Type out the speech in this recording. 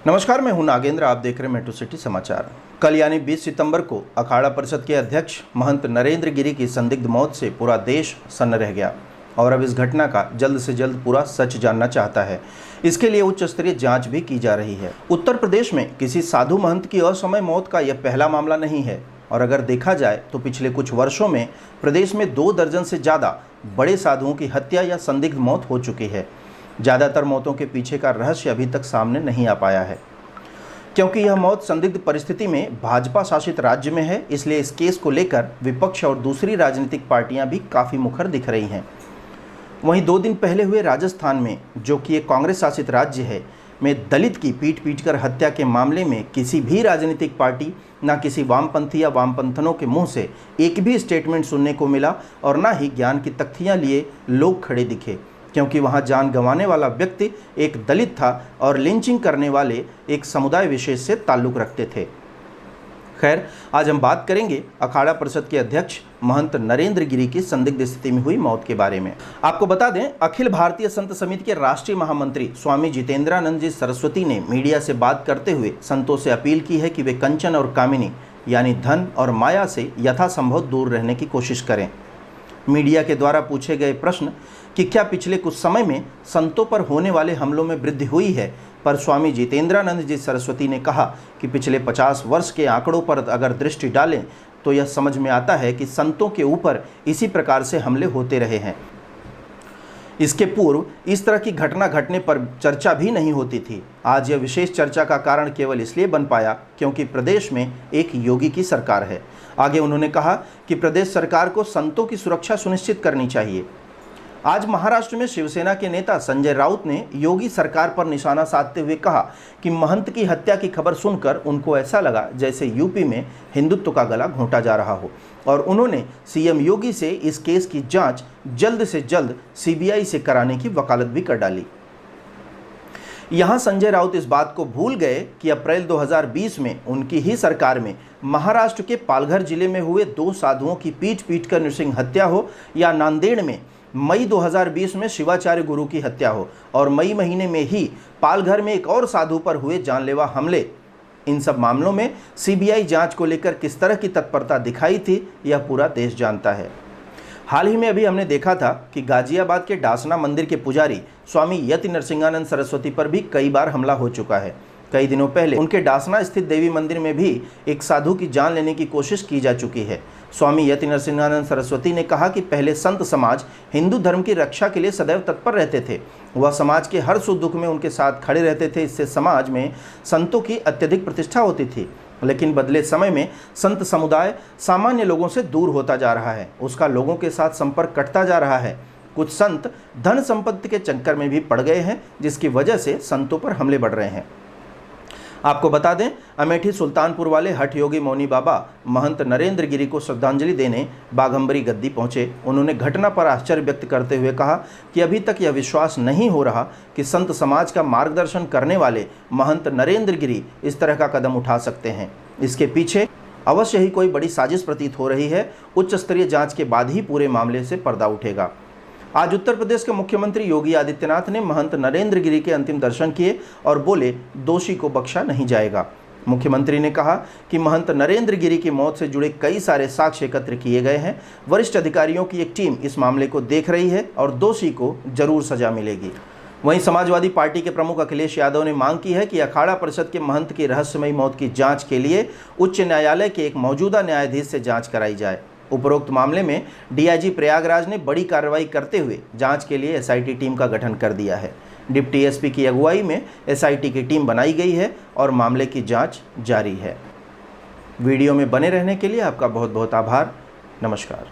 नमस्कार, मैं हूं नागेंद्र। आप देख रहे हैं मेट्रो सिटी समाचार। कल यानी 20 सितंबर को अखाड़ा परिषद के अध्यक्ष महंत नरेंद्र गिरी की संदिग्ध मौत से पूरा देश सन्न रह गया और अब इस घटना का जल्द से जल्द पूरा सच जानना चाहता है। इसके लिए उच्च स्तरीय जांच भी की जा रही है। उत्तर प्रदेश में किसी साधु महंत की असमय मौत का यह पहला मामला नहीं है और अगर देखा जाए तो पिछले कुछ वर्षों में प्रदेश में 2 दर्जन से ज़्यादा बड़े साधुओं की हत्या या संदिग्ध मौत हो चुकी है। ज़्यादातर मौतों के पीछे का रहस्य अभी तक सामने नहीं आ पाया है। क्योंकि यह मौत संदिग्ध परिस्थिति में भाजपा शासित राज्य में है, इसलिए इस केस को लेकर विपक्ष और दूसरी राजनीतिक पार्टियां भी काफ़ी मुखर दिख रही हैं। वहीं 2 दिन पहले हुए राजस्थान में, जो कि एक कांग्रेस शासित राज्य है, में दलित की पीट कर हत्या के मामले में किसी भी राजनीतिक पार्टी, ना किसी वामपंथी या वामपंथनों के मुंह से एक भी स्टेटमेंट सुनने को मिला और ना ही ज्ञान की तख्तियां लिए लोग खड़े दिखे, क्योंकि वहां जान गंवाने वाला व्यक्ति एक दलित था और लिंचिंग करने वाले एक समुदाय विशेष से ताल्लुक रखते थे। खैर, आज हम बात करेंगे अखाड़ा परिषद के अध्यक्ष महंत नरेंद्र गिरी की संदिग्ध स्थिति में हुई मौत के बारे में। आपको बता दें, अखिल भारतीय संत समिति के राष्ट्रीय महामंत्री स्वामी जितेंद्रानंद जी सरस्वती ने मीडिया से बात करते हुए संतों से अपील की है कि वे कंचन और कामिनी यानी धन और माया से यथासंभव दूर रहने की कोशिश करें। मीडिया के द्वारा पूछे गए प्रश्न कि क्या पिछले कुछ समय में संतों पर होने वाले हमलों में वृद्धि हुई है, पर स्वामी जितेंद्रानंद जी सरस्वती ने कहा कि पिछले 50 वर्ष के आंकड़ों पर अगर दृष्टि डालें तो यह समझ में आता है कि संतों के ऊपर इसी प्रकार से हमले होते रहे हैं। इसके पूर्व इस तरह की घटना घटने पर चर्चा भी नहीं होती थी। आज यह विशेष चर्चा का कारण केवल इसलिए बन पाया क्योंकि प्रदेश में एक योगी की सरकार है। आगे उन्होंने कहा कि प्रदेश सरकार को संतों की सुरक्षा सुनिश्चित करनी चाहिए। आज महाराष्ट्र में शिवसेना के नेता संजय राउत ने योगी सरकार पर निशाना साधते हुए कहा कि महंत की हत्या की खबर सुनकर उनको ऐसा लगा जैसे यूपी में हिंदुत्व का गला घोंटा जा रहा हो और उन्होंने सीएम योगी से इस केस की जांच जल्द से जल्द सीबीआई से कराने की वकालत भी कर डाली। यहां संजय राउत इस बात को भूल गए कि अप्रैल 2020 में उनकी ही सरकार में महाराष्ट्र के पालघर जिले में हुए 2 साधुओं की पीट कर नृसिंह हत्या हो या नांदेड़ में मई 2020 में शिवाचार्य गुरु की हत्या हो और मई महीने में ही पालघर में एक और साधु पर हुए जानलेवा हमले, इन सब मामलों में सीबीआई जांच को लेकर किस तरह की तत्परता दिखाई थी यह पूरा देश जानता है। हाल ही में अभी हमने देखा था कि गाजियाबाद के डासना मंदिर के पुजारी स्वामी यति नरसिंहानंद सरस्वती पर भी कई बार हमला हो चुका है। कई दिनों पहले उनके डासना स्थित देवी मंदिर में भी एक साधु की जान लेने की कोशिश की जा चुकी है। स्वामी यति नरसिंहानंद सरस्वती ने कहा कि पहले संत समाज हिंदू धर्म की रक्षा के लिए सदैव तत्पर रहते थे। वह समाज के हर सुख दुख में उनके साथ खड़े रहते थे। इससे समाज में संतों की अत्यधिक प्रतिष्ठा होती थी। लेकिन बदले समय में संत समुदाय सामान्य लोगों से दूर होता जा रहा है, उसका लोगों के साथ संपर्क कटता जा रहा है। कुछ संत धन संपत्ति के चक्कर में भी पड़ गए हैं, जिसकी वजह से संतों पर हमले बढ़ रहे हैं। आपको बता दें, अमेठी सुल्तानपुर वाले हठ योगी मौनी बाबा महंत नरेंद्र गिरी को श्रद्धांजलि देने बाघंबरी गद्दी पहुंचे। उन्होंने घटना पर आश्चर्य व्यक्त करते हुए कहा कि अभी तक यह विश्वास नहीं हो रहा कि संत समाज का मार्गदर्शन करने वाले महंत नरेंद्र गिरी इस तरह का कदम उठा सकते हैं। इसके पीछे अवश्य ही कोई बड़ी साजिश प्रतीत हो रही है। उच्च स्तरीय जांच के बाद ही पूरे मामले से पर्दा उठेगा। आज उत्तर प्रदेश के मुख्यमंत्री योगी आदित्यनाथ ने महंत नरेंद्र गिरी के अंतिम दर्शन किए और बोले, दोषी को बख्शा नहीं जाएगा। मुख्यमंत्री ने कहा कि महंत नरेंद्र गिरी की मौत से जुड़े कई सारे साक्ष्य एकत्र किए गए हैं। वरिष्ठ अधिकारियों की एक टीम इस मामले को देख रही है और दोषी को जरूर सजा मिलेगी। वहीं समाजवादी पार्टी के प्रमुख अखिलेश यादव ने मांग की है कि अखाड़ा परिषद के महंत की रहस्यमयी मौत की जांच के लिए उच्च न्यायालय के एक मौजूदा न्यायाधीश से जांच कराई जाए। उपरोक्त मामले में डीआईजी प्रयागराज ने बड़ी कार्रवाई करते हुए जांच के लिए एसआईटी टीम का गठन कर दिया है। डिप्टी एसपी की अगुवाई में एसआईटी की टीम बनाई गई है और मामले की जांच जारी है। वीडियो में बने रहने के लिए आपका बहुत बहुत आभार। नमस्कार।